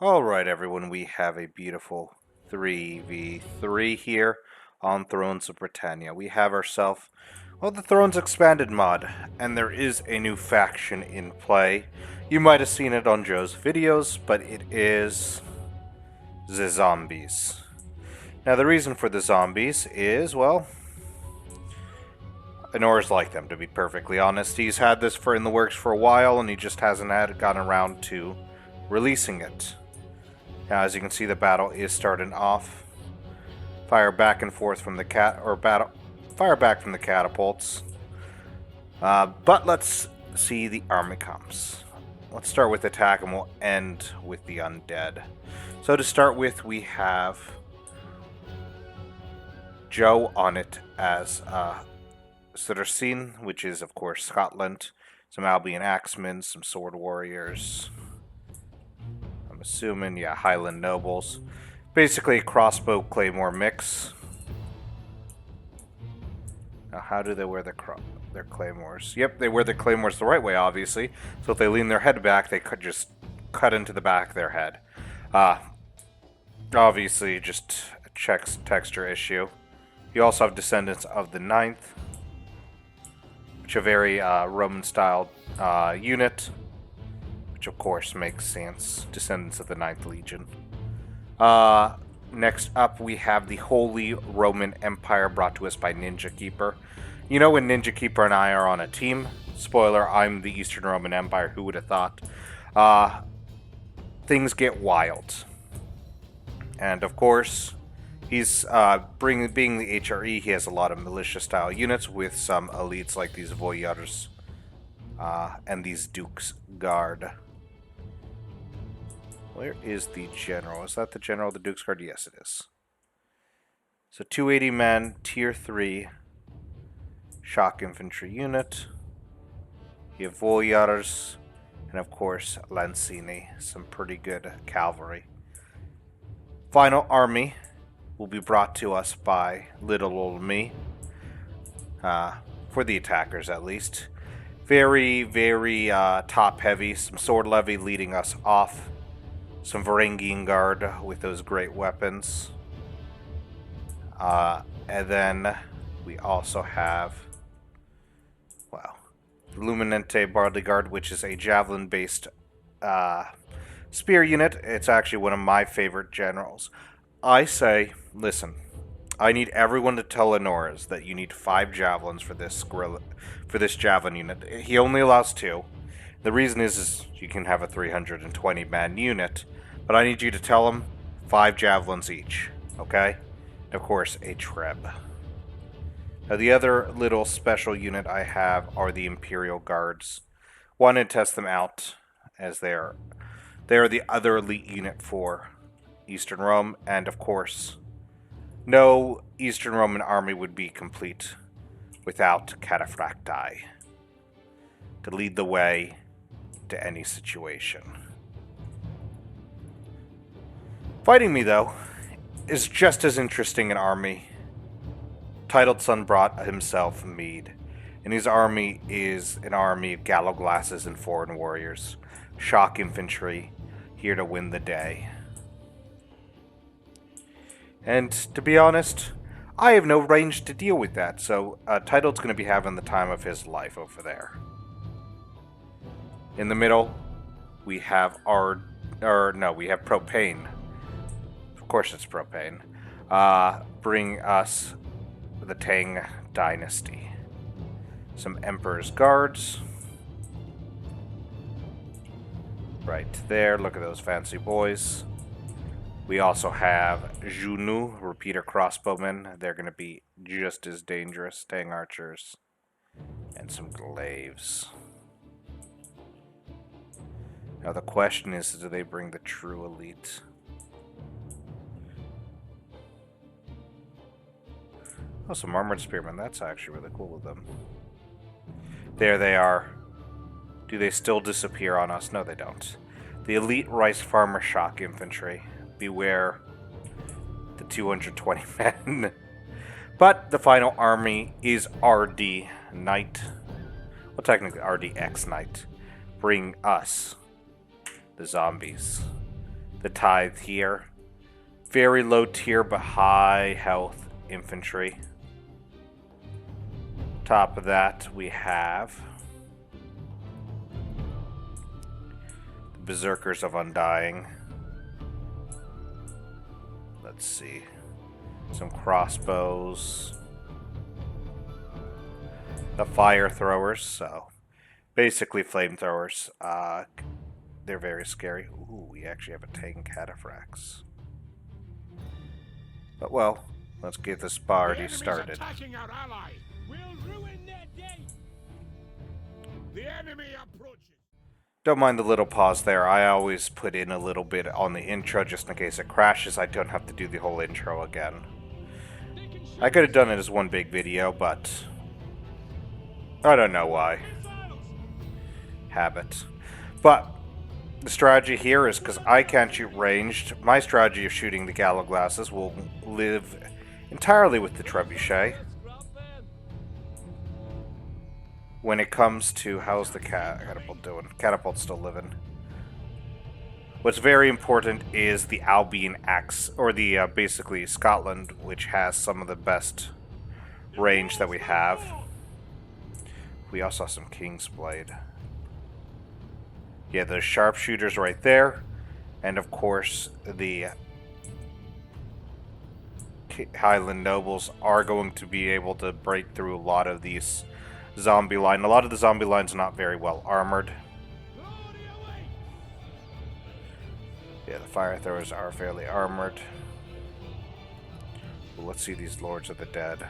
Alright everyone, we have a beautiful 3v3 here on Thrones of Britannia. We have ourselves, well, the Thrones Expanded mod, and there is a new faction in play. You might have seen it on Joe's videos, but it is the zombies. Now the reason for the zombies is, well, Honor's like them, to be perfectly honest. He's had this in the works for a while, and he just hasn't gotten around to releasing it. Now, as you can see, the battle is starting off. Fire back and forth from the fire back from the catapults. But let's see the army comes. Let's start with attack, and we'll end with the undead. So to start with, we have Joe on it as Suttersin, which is, of course, Scotland. Some Albion Axemen, some Sword Warriors. I'm assuming, yeah, Highland Nobles. Basically a crossbow claymore mix. Now, how do they wear their claymores? Yep, they wear their claymores the right way, obviously. So if they lean their head back, they could just cut into the back of their head. Obviously, just a texture issue. You also have Descendants of the Ninth, which are a very Roman-styled unit, which of course makes sense. Descendants of the Ninth Legion. Next up, we have the Holy Roman Empire, brought to us by Ninja Keeper. You know, when Ninja Keeper and I are on a team, spoiler, I'm the Eastern Roman Empire, who would have thought, things get wild. And of course, he's being the HRE, he has a lot of militia-style units with some elites like these Voyeurs and these Duke's Guard. Where is the general? Is that the general of the Duke's Guard? Yes, it is. So 280 men, tier 3 shock infantry unit. You have Voyeurs, and of course Lancini, some pretty good cavalry. Final army will be brought to us by little old me, for the attackers at least. Very, very top heavy, some sword levy leading us off. Some Varangian Guard with those great weapons. And then we also have, well, Luminente Barley Guard, which is a javelin-based spear unit. It's actually one of my favorite generals. I say, listen, I need everyone to tell Honoris that you need 5 javelins for this javelin unit. He only allows 2. The reason is you can have a 320-man unit, but I need you to tell him 5 javelins each, okay? And of course, a treb. Now, the other little special unit I have are the Imperial Guards. Wanted to test them out, as they are the other elite unit for Eastern Rome, and of course, no Eastern Roman army would be complete without cataphracti to lead the way to any situation. Fighting me, though, is just as interesting an army. Titled Son brought himself Mead, and his army is an army of gallow glasses and foreign warriors. Shock infantry, here to win the day. And to be honest, I have no range to deal with that, so Titled's going to be having the time of his life over there. In the middle, we have we have Propane. Of course it's Propane. Bring us the Tang Dynasty. Some Emperor's Guards. Right there, look at those fancy boys. We also have Junu, repeater crossbowmen. They're going to be just as dangerous. Tang archers. And some glaives. Now the question is, do they bring the true elite? Oh, some armored spearmen. That's actually really cool with them. There they are. Do they still disappear on us? No, they don't. The elite rice farmer shock infantry. Beware the 220 men. But the final army is RD Knight. Well, technically RDX Knight. Bring us the zombies. the Tithe here. Very low tier but high health infantry. Top of that we have the Berserkers of Undying. Let's see. Some crossbows. The fire throwers, so basically flamethrowers. They're very scary. Ooh, we actually have a tank cataphracts. But well, let's get this party started. Attacking our ally. We'll ruin their day. The enemy approaches. Don't mind the little pause there. I always put in a little bit on the intro just in case it crashes. I don't have to do the whole intro again. I could have done it as one big video, but I don't know why. Habit. But the strategy here is because I can't shoot ranged, my strategy of shooting the gallows glasses will live entirely with the trebuchet. When it comes to how's the catapult doing? Catapult's still living. What's very important is the Albion axe, or the basically Scotland, which has some of the best range that we have. We also have some King's Blade. Yeah, those sharpshooters right there, and of course the Highland nobles are going to be able to break through a lot of these zombie line. A lot of the zombie lines are not very well armored. Yeah, the fire throwers are fairly armored. Well, let's see these Lords of the Dead.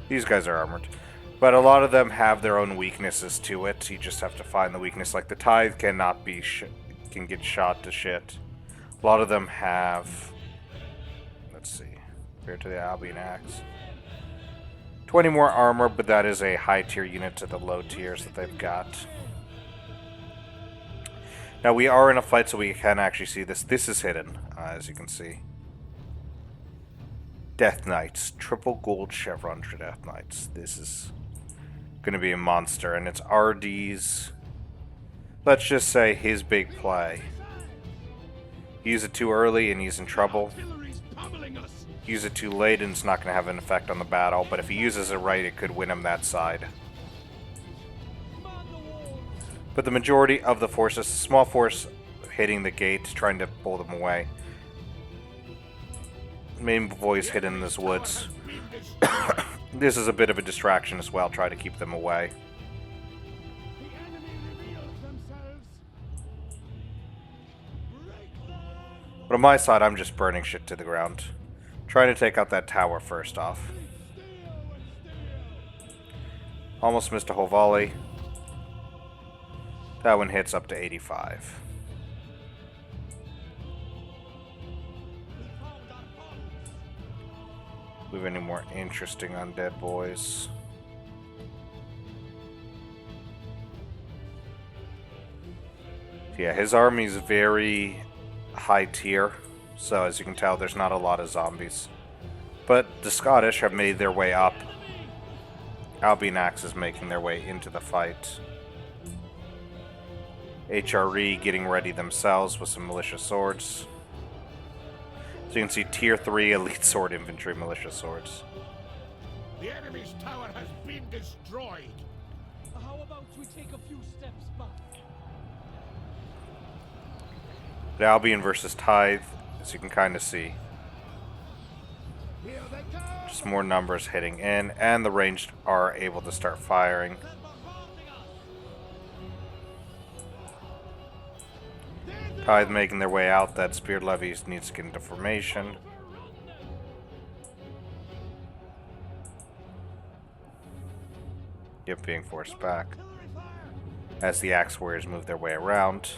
These guys are armored. But a lot of them have their own weaknesses to it. You just have to find the weakness. Like the Tithe cannot be can get shot to shit. A lot of them have. Let's see. Compared to the Albion axe, 20 more armor, but that is a high tier unit to the low tiers that they've got. Now we are in a fight, so we can actually see this. This is hidden, as you can see. Death Knights, triple gold chevron for Death Knights. This is going to be a monster, and it's RD's, let's just say, his big play. Use it too early and he's in trouble. Use it too late and it's not going to have an effect on the battle, but if he uses it right, it could win him that side. But the majority of the forces, small force hitting the gate, trying to pull them away. Main voice hidden in this woods. This is a bit of a distraction as well, try to keep them away. But on my side, I'm just burning shit to the ground. Trying to take out that tower first off. Almost missed a whole volley. That one hits up to 85. We have any more interesting undead boys? Yeah, his army is very high tier, so as you can tell, there's not a lot of zombies. But the Scottish have made their way up. Albion Axe is making their way into the fight. HRE getting ready themselves with some militia swords. So you can see tier 3 elite sword infantry militia swords. The enemy's tower has been destroyed. How about we take a few steps back? The Albion versus Tithe, as you can kind of see. Here they come. Just more numbers hitting in, and the ranged are able to start firing. Tithe making their way out. That spear levies needs to get into formation. Yep, being forced back. As the axe warriors move their way around.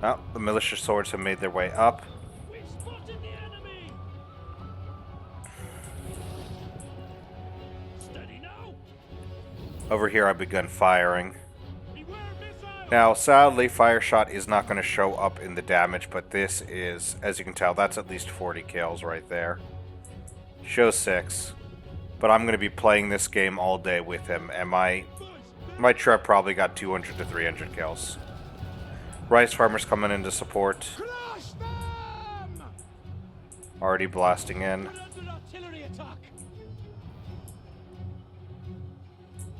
Well, the militia swords have made their way up. Over here I've begun firing. Now, sadly, fire shot is not going to show up in the damage, but this is, as you can tell, that's at least 40 kills right there. Shows 6. But I'm going to be playing this game all day with him, and my Trep probably got 200 to 300 kills. Rice farmers coming in to support. Crush them! Already blasting in. We're under artillery attack.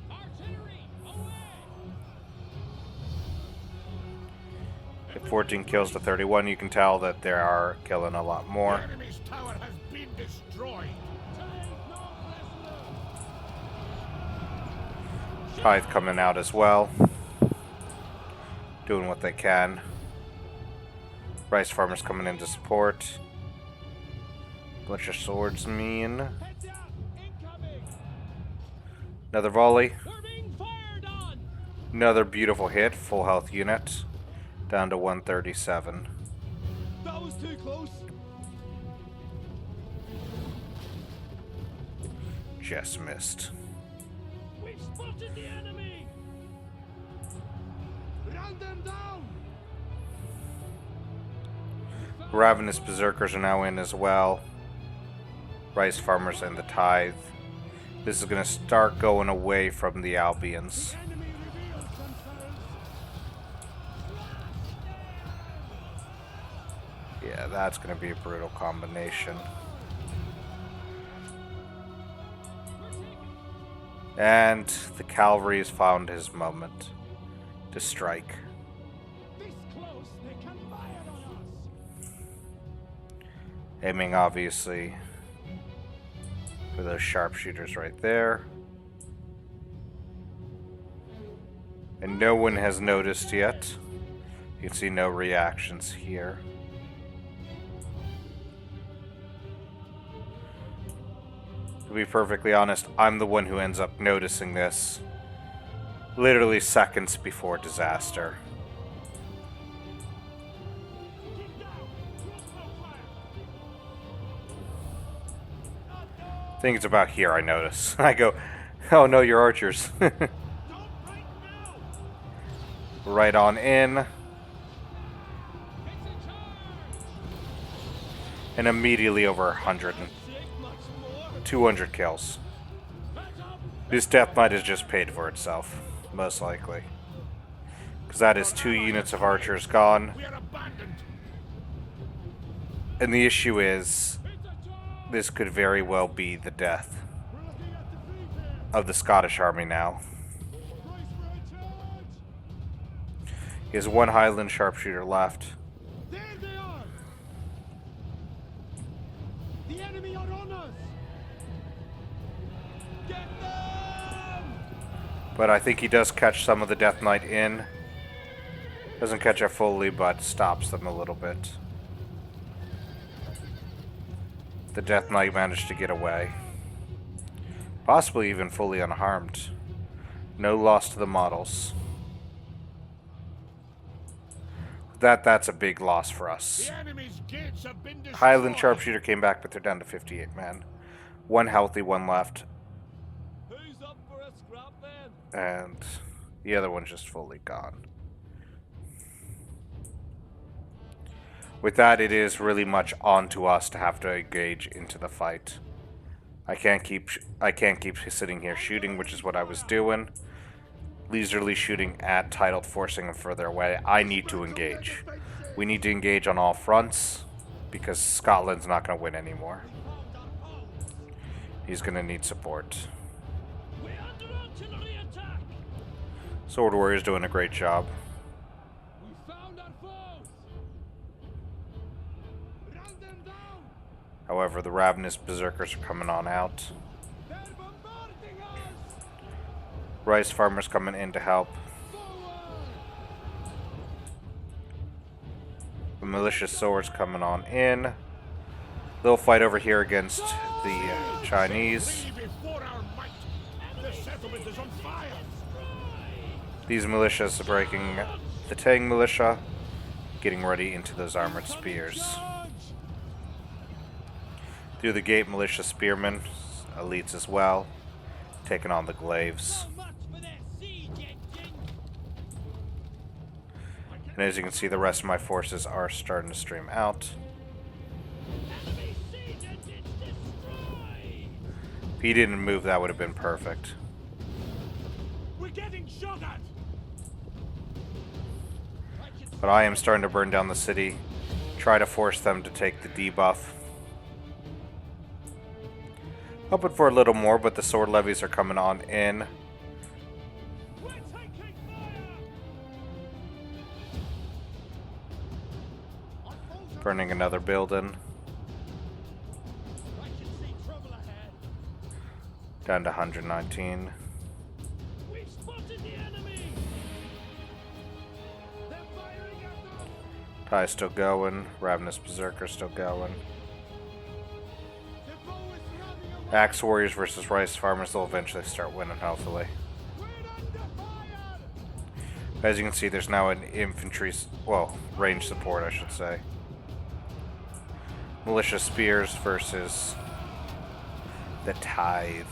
Artillery, away! At 14 kills to 31, you can tell that they are killing a lot The more. enemy's tower has been destroyed. Tithe coming out as well. Doing what they can. Rice farmers coming in to support. Militia swordsmen. Heads up, incoming. Another volley. We're being fired on. Another beautiful hit. Full health unit. Down to 137. That was too close. Just missed. We've spotted the enemy. Run them down! Ravenous berserkers are now in as well. Rice farmers and the tithe. This is going to start going away from the Albions. Enemy reveals themselves. Yeah, that's going to be a brutal combination. And the cavalry has found his moment to strike. This close, they can fire on us. Aiming, obviously, for those sharpshooters right there. And no one has noticed yet. You can see no reactions here. To be perfectly honest, I'm the one who ends up noticing this literally seconds before disaster. I think it's about here I notice. I go, oh no, you're archers. Right on in. And immediately over 100 and 200 kills. This Death Knight has just paid for itself, most likely. Because that is 2 units of archers gone. We are abandoned. And the issue is, this could very well be the death We're looking at defeat here. of the Scottish army now. Brace for a charge. He has 1 Highland sharpshooter left. There they are. The enemy are on us. Get them! But I think he does catch some of the Death Knight in. Doesn't catch it fully, but stops them a little bit. The Death Knight managed to get away. Possibly even fully unharmed. No loss to the models. That's a big loss for us. The enemy's gates have been destroyed. Highland sharpshooter came back, but they're down to 58 men. 1 healthy, 1 left. Who's up for a scrap then? And the other one's just fully gone. With that, it is really much on to us to have to engage into the fight. I can't keep sitting here shooting, which is what I was doing. Leisurely shooting at Titled, forcing them further away. I need to engage. We need to engage on all fronts, because Scotland's not going to win anymore. He's going to need support. We're under artillery attack. Sword Warrior's doing a great job. We found our foes. Run them down. However, the Ravenous Berserkers are coming on out. They're bombarding us. Rice farmers coming in to help. The militia swords coming on in. They'll fight over here against the Chinese. Flee before our might. The settlement is on fire. These militias are breaking the Tang militia, getting ready into those armored spears. Through the gate, militia spearmen, elites as well, taking on the glaives. So much for their siege engine. And as you can see, the rest of my forces are starting to stream out. Enemy siege engines destroyed. he didn't move, that would have been perfect. We're getting shot at. But I am starting to burn down the city. Try to force them to take the debuff. Hoping for a little more, but the sword levies are coming on in. We're taking fire. Burning another building. I can see trouble ahead. Down to 119. We've spotted the enemy. They're firing at us. Tie's still going. Ravenous Berserker still going. The foe is running away. Axe Warriors versus Rice Farmers. They'll eventually start winning, hopefully. We're under fire. As you can see, there's now an infantry, well, range support, I should say. Militia Spears versus the Tithe.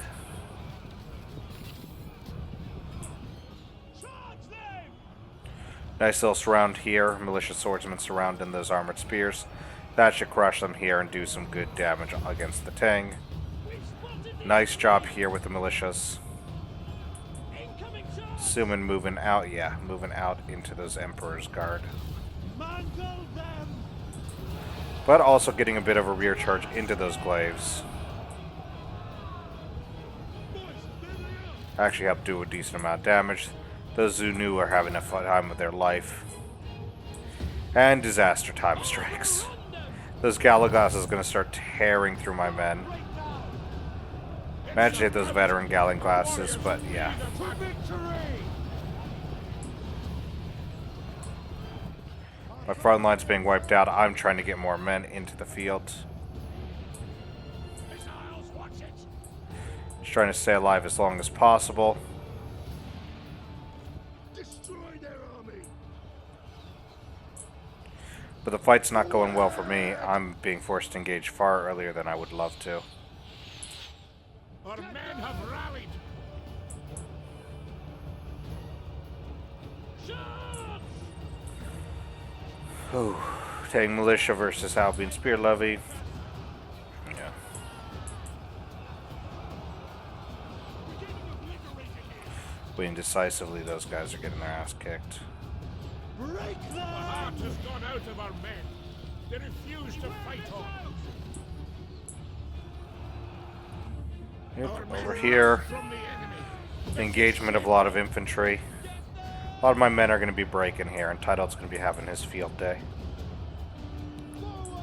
Charge them. Nice little surround here. Militia Swordsmen surrounding those armored spears. That should crush them here and do some good damage against the Tang. We've spotted the Nice job here with the militias. incoming charge. Suman moving out, moving out into those Emperor's Guard. Mangle them. But also getting a bit of a rear charge into those glaives. Boys, there they are. Actually helped do a decent amount of damage. Those Zunu are having a fun time with their life. And disaster time strikes. Those Galaglas is going to start tearing through my men. Imagine if those veteran Galling classes, but yeah. For victory. My front line's being wiped out. I'm trying to get more men into the field. Missiles, watch it. Just trying to stay alive as long as possible. Destroy their army. But the fight's not going well for me. I'm being forced to engage far earlier than I would love to. Our men have rallied. Shots. Ooh, Tang Militia versus Albion Spear Levy. Yeah. We're getting obliterated here. Winning decisively, those guys are getting their ass kicked. Break The them. heart has gone out of our men. They refuse to fight on. Yep, Our men over rise here. from the enemy. Engagement of a lot of infantry. A lot of my men are going to be breaking here, and Title's going to be having his field day. Forward.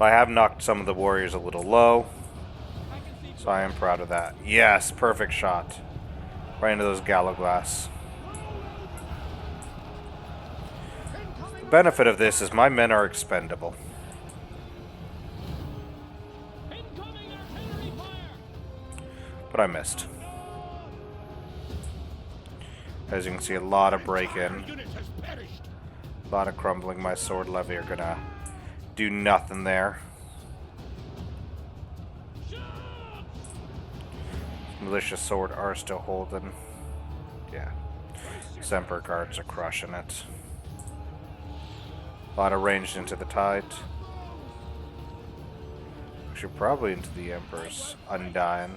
I have knocked some of the warriors a little low, so I am proud of that. Yes, perfect shot. Right into those Galaglas. The benefit of this is my men are expendable. Incoming artillery fire. But I missed. As you can see, a lot of break-in. Unit has perished. A lot of crumbling. My sword levy are gonna do nothing there. Militia sword are still holding. Yeah. Semper guards are crushing it. A lot of ranged into the Tide. Actually, probably into the Emperor's Undying.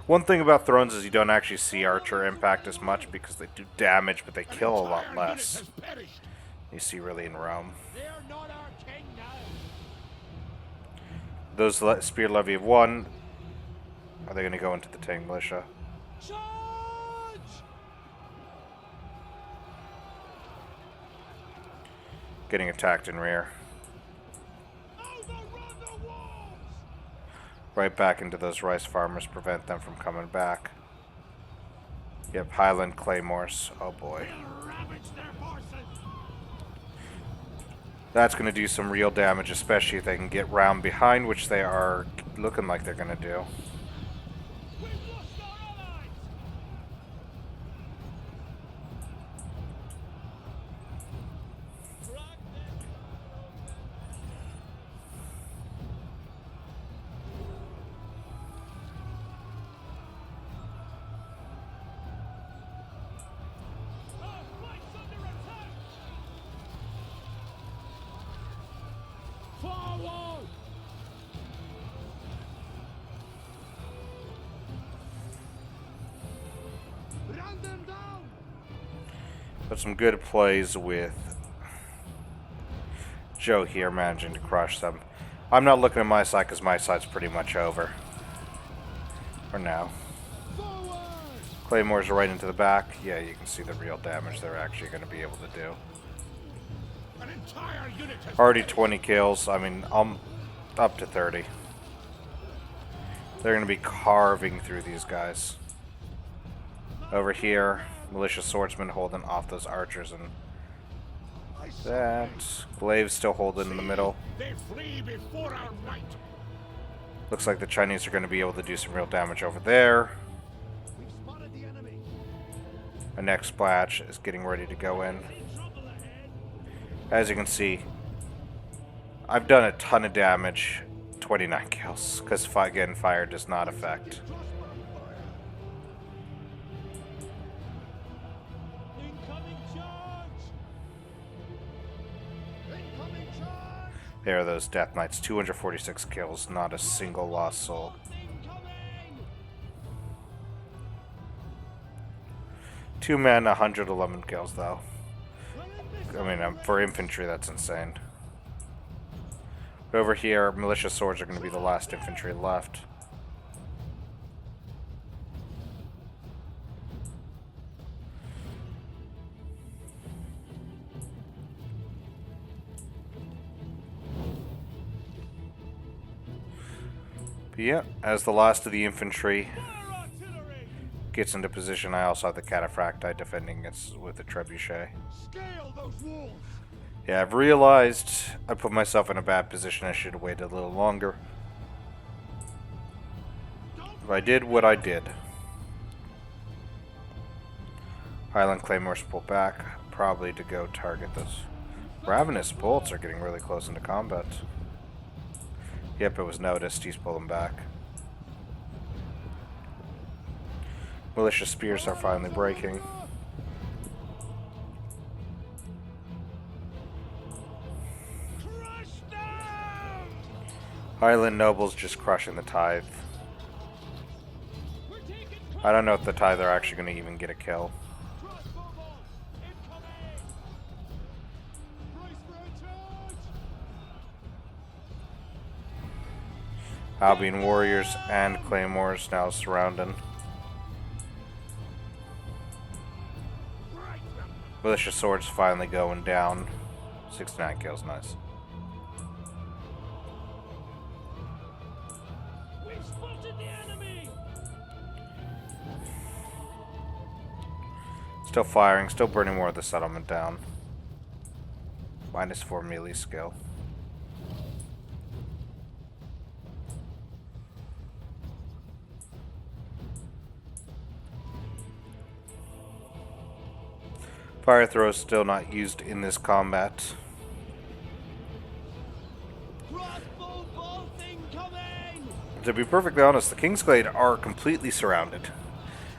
One thing about Thrones is you don't actually see Archer impact as much because they do damage, but they kill a lot Entire less. unit has perished. You see really in Rome. They're not our king now. Those Spear Levy of 1, are they going to go into the Tang Militia? Charge. Getting attacked in rear. Overrun the walls. Right back into those rice farmers, prevent them from coming back. Yep, Highland Claymores. Oh boy. Ravage their forces. That's going to do some real damage, especially if they can get round behind, which they are looking like they're going to do. We've lost our allies. Drag them. Our flank's under attack. Forward. But some good plays with Joe here managing to crush them. I'm not looking at my side because my side's pretty much over. For now. Forward! Claymores right into the back. Yeah, you can see the real damage they're actually going to be able to do. An entire unit has Already 20 kills. I mean, I'm up to 30. They're going to be carving through these guys. Over here, Militia Swordsman holding off those archers, and that Glaive's still holding in the middle. They flee before our might. Looks like the Chinese are going to be able to do some real damage over there. We've spotted the enemy. Our next splash is getting ready to go in. As you can see, I've done a ton of damage. 29 kills, because again, fire does not affect. Incoming charge! Incoming charge! There are those Death Knights. 246 kills, not a single lost soul. Incoming! 2 men, 111 kills, though. I mean, for infantry, that's insane. But over here, militia swords are going to be the last infantry left. But yeah, as the last of the infantry gets into position, I also have the Cataphracti defending against with the Trebuchet. Scale those wolves! Yeah, I've realized I put myself in a bad position. I should have waited a little longer. But I did what I did. Highland Claymores pull back, probably to go target those. Ravenous Bolts are getting really close into combat. Yep, it was noticed. He's pulling back. Militia Spears are finally breaking. Crush them! Highland Nobles just crushing the Tithe. We're taking I don't know if the Tithe are actually going to even get a kill. crossbow bolts! Incoming! Brace for a charge! Albion Warriors and Claymores now surrounding. Militia Swords finally going down. 69 kills, nice. We've spotted the enemy! Still firing, still burning more of the settlement down. -4 melee skill. Fire throw is still not used in this combat. Crossbow bolts incoming! To be perfectly honest, the Kingsglaive are completely surrounded,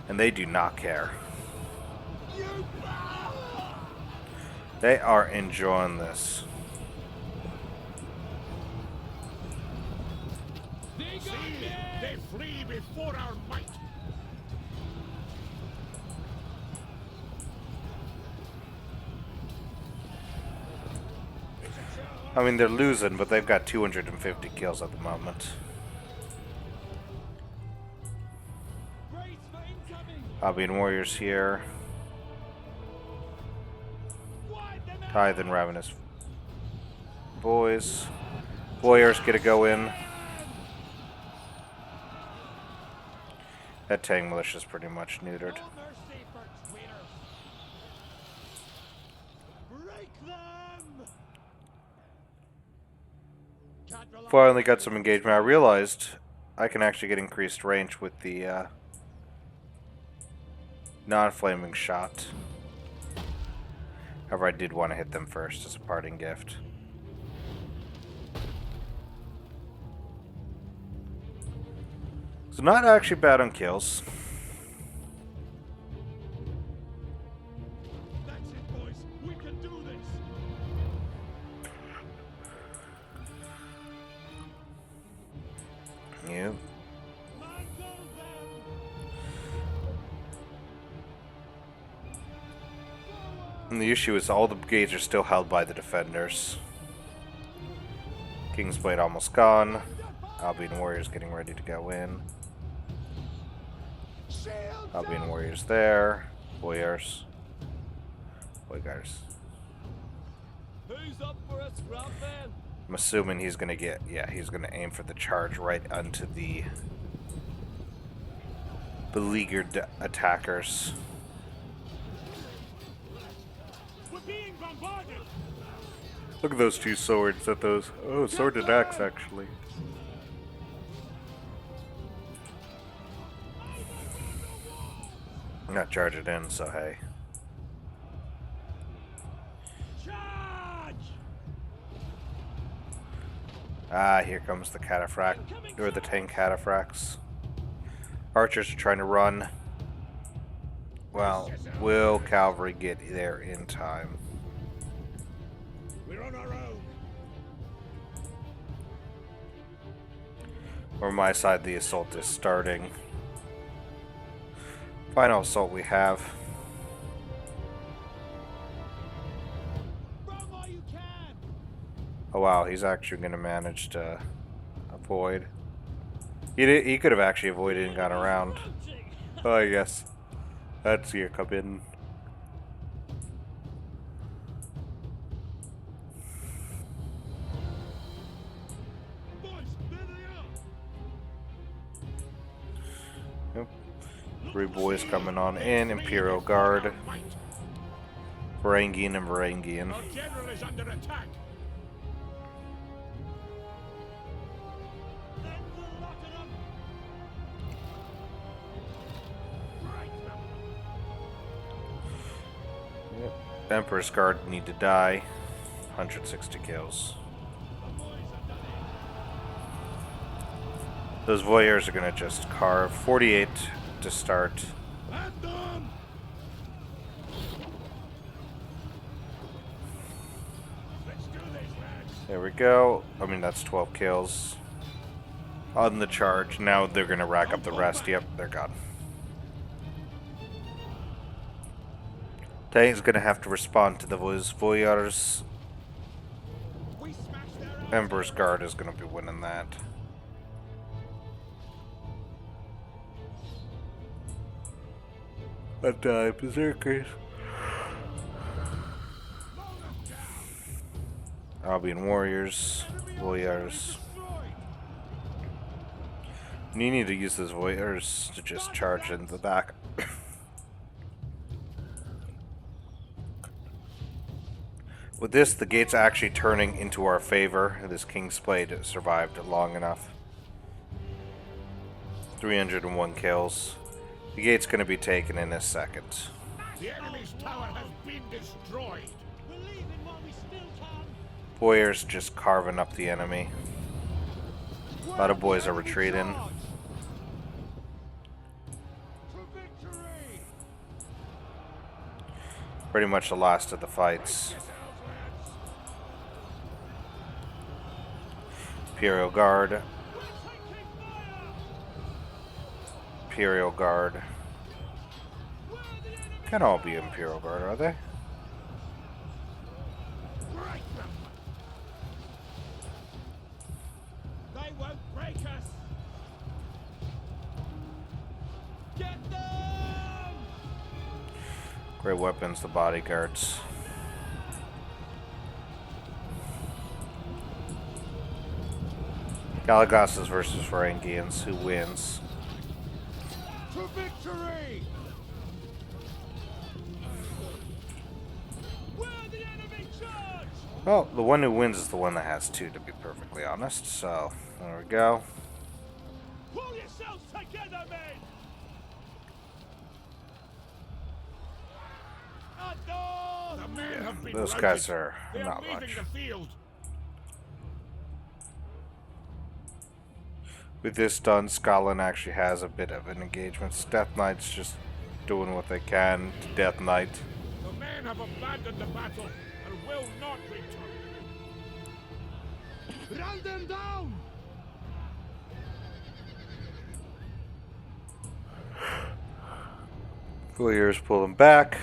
and they do not care. You They are enjoying this. They got me! They flee before our might. I mean, they're losing, but they've got 250 kills at the moment. Brace for incoming! Albion Warriors here. Wide them out! Tithe and Ravenous Boys. Warriors get to go in. That Tang Militia's pretty much neutered. No mercy for traitors! Break them! Can't rely Finally got some engagement. I realized I can actually get increased range with the non-flaming shot. However, I did want to hit them first as a parting gift. So not actually bad on kills. That's it, boys. We can do this. Yeah. Mantle them. Forward. And the issue is all the gates are still held by the defenders. King's Blade almost gone. Albion Warriors getting ready to go in. Albion Warriors there. Warriors. Who's up for a scrap then? I'm assuming he's gonna get, yeah, he's gonna aim for the charge right onto the beleaguered attackers. We're being bombarded. Look at those two swords at those. Oh, sword and axe actually. I'm not charging in, so hey. Charge! Ah, here comes the cataphract, or the 10 cataphracts. Archers are trying to run. Well, will cavalry get there in time? We're on our own. On my side, the assault is starting. Final assault we have. Run while you can. Oh wow, he's actually going to manage to avoid. He could have actually avoided and gone around. Oh, yes. That's here come in. Boys, there they are. Yep. 3 boys coming on in. Imperial Guard. Varangian and Varangian. Our general is under attack. Send the lot of them. Yep. Emperor's Guard need to die. 160 kills. Those voyeurs are gonna just carve. 48 to start. At them! Let's do this, lads. There we go. I mean, that's 12 kills. On the charge. Now they're gonna rack up the rest. Yep, they're gone. Tank's gonna have to respond to the voyeurs. We smashed their Emperor's Guard is gonna be winning that. But Berserkers. Albion Warriors. Voyeurs. And you need to use those voyeurs to just charge into the back. With this, the gate's actually turning into our favor. This King's Blade survived long enough. 301 kills. The gate's going to be taken in a second. The enemy's tower has been destroyed. We're leaving while we still can. Warriors just carving up the enemy. A lot of boys are retreating. To victory. Pretty much the last of the fights. Imperial Guard. We're taking fire. Imperial Guard. Where are the enemy? Can all be Imperial Guard, are they? Break them! They won't break us. Get them. Great weapons, the bodyguards. Galagosses versus Varangians. Who wins? To victory! Where are the enemy charge? Well, the one who wins is the one that has 2, to be perfectly honest. So, there we go. Pull yourselves together, men. Adore. The men have been Those routed. guys are They are not leaving much. the field. With this done, Scotland actually has a bit of an engagement. Death Knight's just doing what they can to Death Knight. The men have abandoned the battle and will not return. Run them down. Warriors pulling back.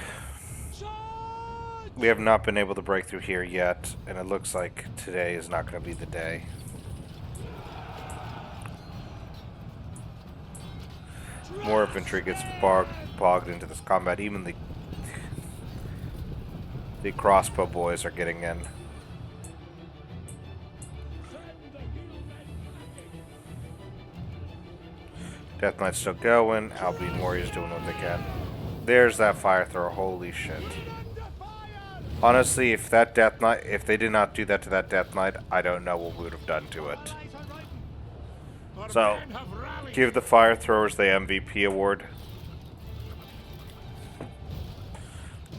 Charge. We have not been able to break through here yet, and it looks like today is not going to be the day. More infantry gets bogged into this combat. Even the crossbow boys are getting in. Death Knight's still going. Albion Warriors doing what they can. There's that fire thrower. Holy shit. Honestly, if that Death Knight, if they did not do that to that Death Knight, I don't know what we would have done to it. So, give the fire throwers the MVP award.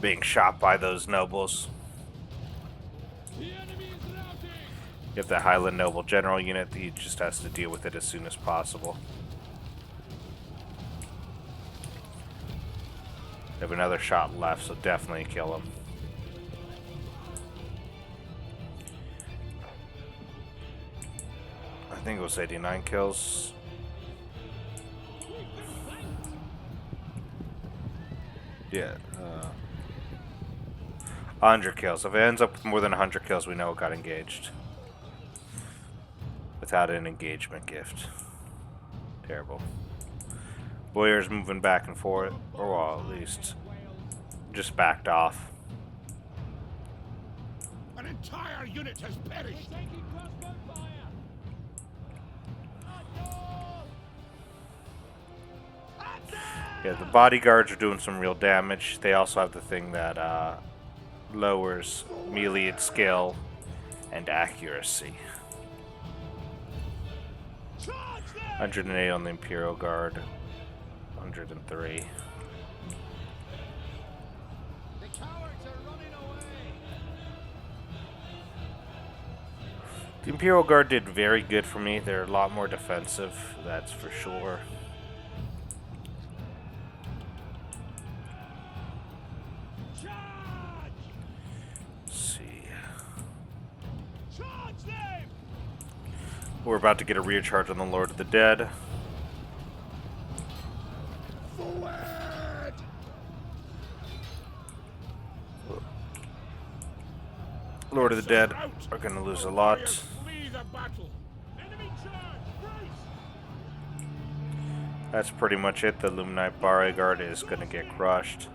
Being shot by those nobles. You have the Highland Noble General unit. He just has to deal with it as soon as possible. They have another shot left, so definitely kill him. I think it was 89 kills. Yeah. 100 kills. If it ends up with more than 100 kills, we know it got engaged. Without an engagement gift. Terrible. Warriors moving back and forth, or well, at least just backed off. An entire unit has perished. Yeah, the bodyguards are doing some real damage. They also have the thing that lowers melee skill and accuracy. 108 on the Imperial Guard. 103. The cowards are running away. The Imperial Guard did very good for me. They're a lot more defensive, that's for sure. Let's see. Charge them! We're about to get a recharge on the Lord of the Dead. Forward! Lord of the Dead are going to lose a lot. Warriors, flee the battle. Enemy charge! Brace! That's pretty much it. The Illuminate Bodyguard is going to get crushed.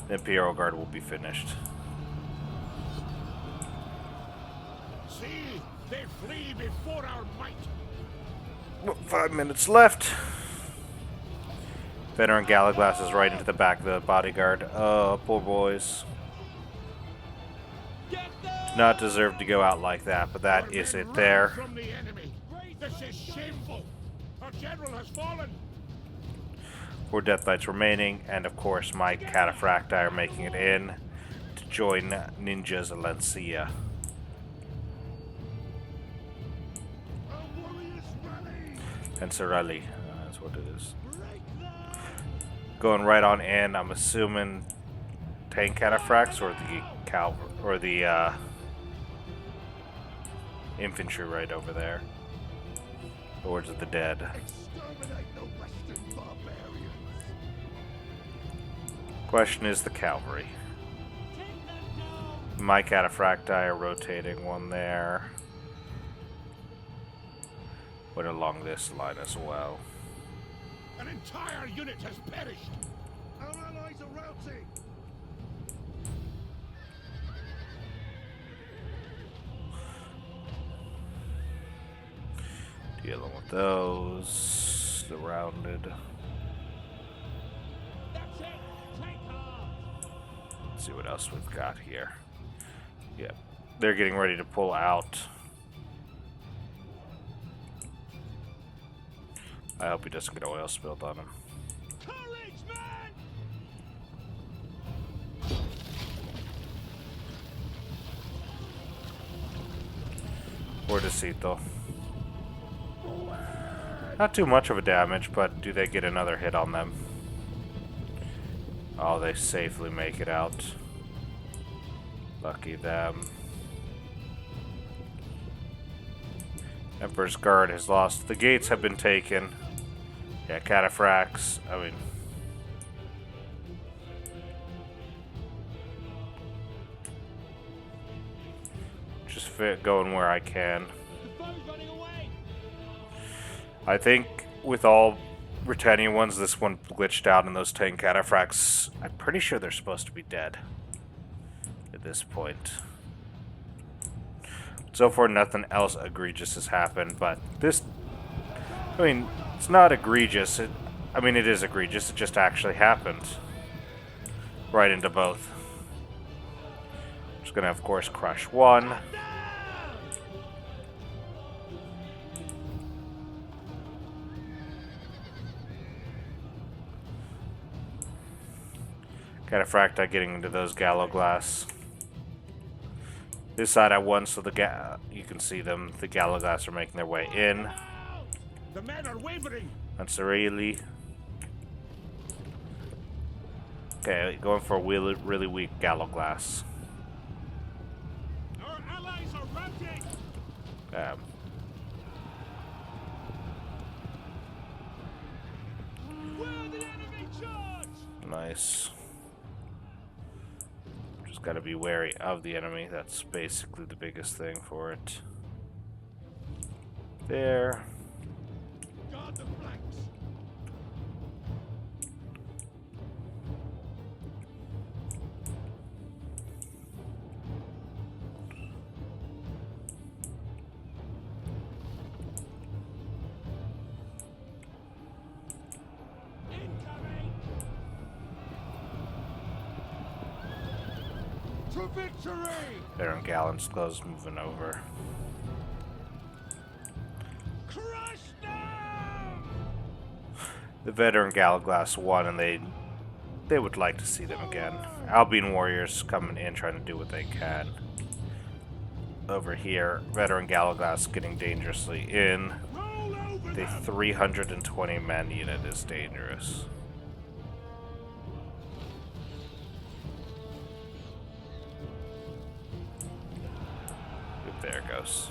The Imperial Guard will be finished. See, they flee before our might. Well, 5 minutes left. Veteran Galaglass is right into the back of the bodyguard. Oh, poor boys. Do not deserve to go out like that, but that is it there. From the enemy. This is shameful. Our general has fallen. 4 Death Knights remaining, and of course my Cataphracti are making it in to join Ninja's Lancia. Our warriors rally. And Sorelli, that's what it is. Going right on in, I'm assuming tank cataphracts or the cavalry or the infantry right over there. Lords of the Dead. Exterminate the Western barbarians. Question is the cavalry. My cataphracti are rotating one there. Went along this line as well. An entire unit has perished. Our allies are routing. Dealing with those. Surrounded. That's it! Take heart! Let's see what else we've got here. Yep. They're getting ready to pull out. I hope he doesn't get oil spilled on him. Courage, man! Ordecito. Not too much of a damage, but do they get another hit on them? Oh, they safely make it out. Lucky them. Emperor's Guard has lost. The gates have been taken. Yeah, cataphracts. I mean... Just going where I can. The foe's running away. I think with all Britannia ones, this one glitched out, and those 10 cataphracts, I'm pretty sure they're supposed to be dead at this point. So far, nothing else egregious has happened, but this, I mean, it's not egregious. I mean, it is egregious. It just actually happened. Right into both. Just gonna, of course, crush one. Cataphracti getting into those gallow glass. This side I won, so you can see them. The gallow glass are making their way in. The men are wavering. That's really okay. Going for a really weak gallow glass. Our allies are routing. Where the enemy charge? Nice. Just gotta be wary of the enemy. That's basically the biggest thing for it. There. Guard the flanks. Incoming. To victory. There in Gallant's close, moving over. Crush them. The veteran gallow glass won, and they would like to see them again. Albion warriors coming in, trying to do what they can. Over here, veteran gallow glass getting dangerously in. Roll over The them. 320 man unit is dangerous. Oop, there it goes.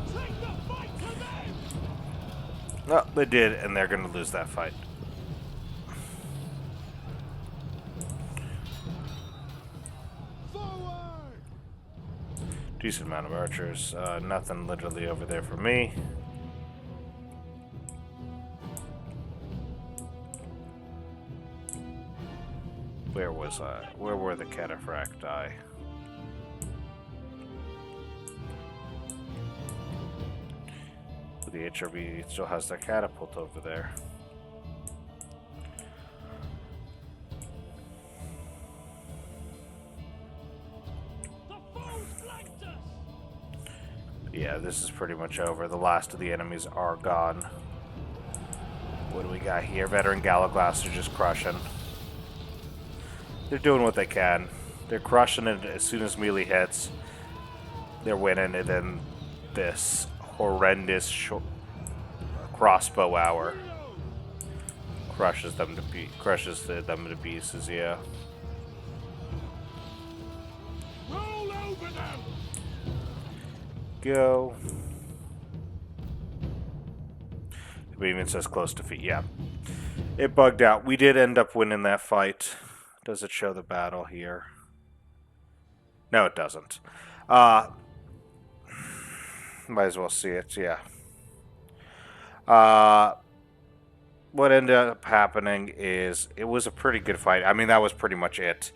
Take the fight to them. No, they did, and they're going to lose that fight. Forward. Decent amount of archers. Nothing literally over there for me. Where was I? Where were the cataphracti? The HRB still has their catapult over there. The foe's flanked us. Yeah, this is pretty much over. The last of the enemies are gone. What do we got here? Veteran Gallowglass are just crushing. They're doing what they can. They're crushing it as soon as melee hits. They're winning, and then this horrendous crossbow hour crushes them to them to pieces. Yeah. Roll over them. Go. It even says close to feet. Yeah. It bugged out. We did end up winning that fight. Does it show the battle here? No, it doesn't. Might as well see it, yeah. What ended up happening is it was a pretty good fight. I mean, that was pretty much it.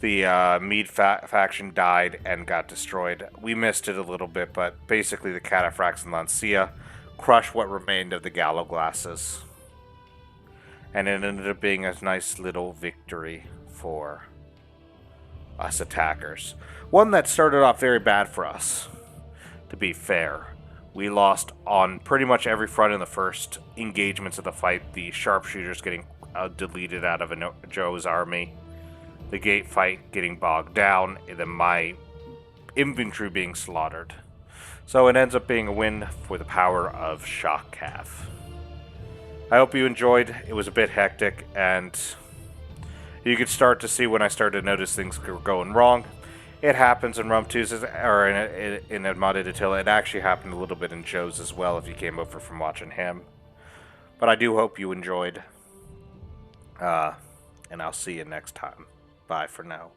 The Mead faction died and got destroyed. We missed it a little bit, but basically the Cataphracts and Lancia crushed what remained of the Gallowglasses. And it ended up being a nice little victory for us attackers. One that started off very bad for us, to be fair. We lost on pretty much every front in the first engagements of the fight. The sharpshooters getting deleted out of Joe's army. The gate fight getting bogged down. And then my infantry being slaughtered. So it ends up being a win for the power of Shock Cav. I hope you enjoyed. It was a bit hectic, and you could start to see when I started to notice things were going wrong. It happens in Rum 2's, or in Modded Attila. It actually happened a little bit in Joe's as well, if you came over from watching him. But I do hope you enjoyed. And I'll see you next time. Bye for now.